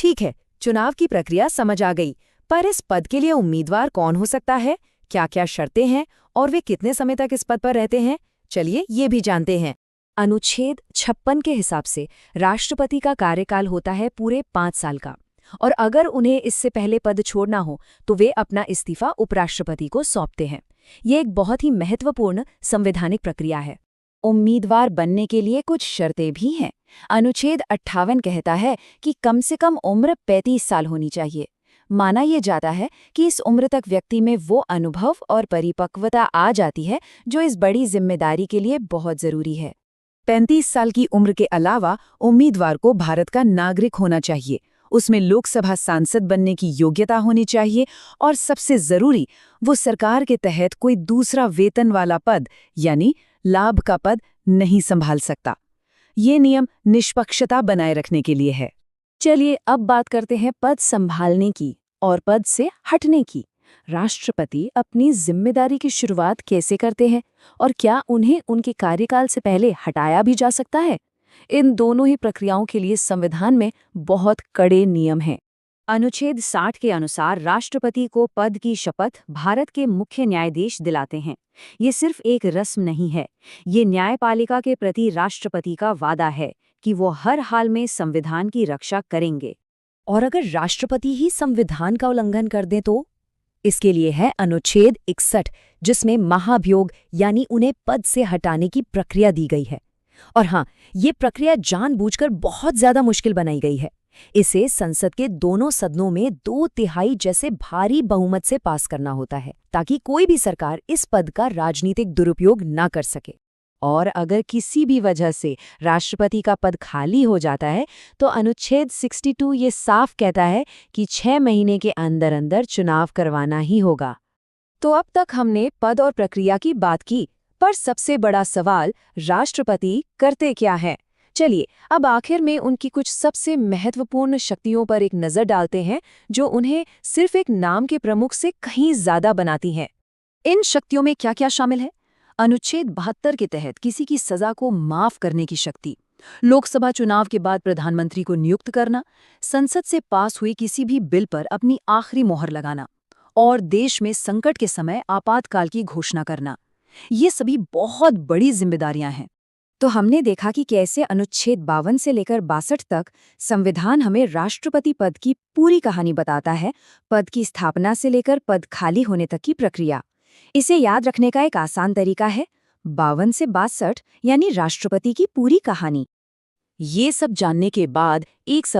ठीक है, चुनाव की प्रक्रिया समझ आ गई, पर इस पद के लिए उम्मीदवार कौन हो सकता है, क्या-क्या शर्तें हैं और वे कितने समय तक इस पद पर रहते हैं? चलिए ये भी जानते हैं। अनुच्छेद 56 के हिसाब से राष्ट्रपति का कार्यकाल होता है पूरे 5 साल का, और अगर उन्हें इससे पहले पद छोड़ना हो तो वे अपना इस्तीफा उपराष्ट्रपति को सौंपते हैं। ये एक बहुत ही महत्वपूर्ण संवैधानिक प्रक्रिया है। उम्मीदवार बनने के लिए कुछ शर्तें भी हैं। अनुच्छेद 58 कहता है कि कम से कम उम्र 35 साल होनी चाहिए। माना यह जाता है कि इस उम्र तक व्यक्ति में वो अनुभव और परिपक्वता आ जाती है जो इस बड़ी जिम्मेदारी के लिए बहुत जरूरी है। 35 साल की उम्र के अलावा उम्मीदवार को भारत का नागरिक होना चाहिए, उसमें लोकसभा सांसद बनने की योग्यता होनी चाहिए और सबसे जरूरी, वो सरकार के तहत कोई दूसरा वेतन वाला पद यानी लाभ का पद नहीं संभाल सकता। ये नियम निष्पक्षता बनाए रखने के लिए है। चलिए अब बात करते हैं पद संभालने की और पद से हटने की। राष्ट्रपति अपनी जिम्मेदारी की शुरुआत कैसे करते हैं और क्या उन्हें उनके कार्यकाल से पहले हटाया भी जा सकता है? इन दोनों ही प्रक्रियाओं के लिए संविधान में बहुत कड़े नियम हैं। अनुच्छेद 60 के अनुसार राष्ट्रपति को पद की शपथ भारत के मुख्य न्यायाधीश दिलाते हैं। ये सिर्फ एक रस्म नहीं है, ये न्यायपालिका के प्रति राष्ट्रपति का वादा है कि वो हर हाल में संविधान की रक्षा करेंगे। और अगर राष्ट्रपति ही संविधान का उल्लंघन कर दें तो? इसके लिए है अनुच्छेद 61, जिसमें महाभियोग यानी उन्हें पद से हटाने की प्रक्रिया दी गई है। और हाँ, ये प्रक्रिया जानबूझकर बहुत ज्यादा मुश्किल बनाई गई है। इसे संसद के दोनों सदनों में 2/3 जैसे भारी बहुमत से पास करना होता है, ताकि कोई भी सरकार इस पद का राजनीतिक दुरुपयोग न कर सके। और अगर किसी भी वजह से राष्ट्रपति का पद खाली हो जाता है तो अनुच्छेद 62 ये साफ कहता है कि 6 महीने के अंदर अंदर चुनाव करवाना ही होगा। तो अब तक हमने पद और प्रक्रिया की बात की, पर सबसे बड़ा सवाल राष्ट्रपति करते क्या है? चलिए अब आखिर में उनकी कुछ सबसे महत्वपूर्ण शक्तियों पर एक नज़र डालते हैं जो उन्हें सिर्फ एक नाम के प्रमुख से कहीं ज्यादा बनाती हैं। इन शक्तियों में क्या क्या शामिल है? अनुच्छेद 72 के तहत किसी की सजा को माफ करने की शक्ति, लोकसभा चुनाव के बाद प्रधानमंत्री को नियुक्त करना, संसद से पास हुई किसी भी बिल पर अपनी आखिरी मोहर लगाना और देश में संकट के समय आपातकाल की घोषणा करना। ये सभी बहुत बड़ी जिम्मेदारियां हैं। तो हमने देखा कि कैसे अनुच्छेद 52 से लेकर 62 तक संविधान हमें राष्ट्रपति पद की पूरी कहानी बताता है, पद की स्थापना से लेकर पद खाली होने तक की प्रक्रिया। इसे याद रखने का एक आसान तरीका है 52 से 62 यानी राष्ट्रपति की पूरी कहानी। ये सब जानने के बाद एक सवाल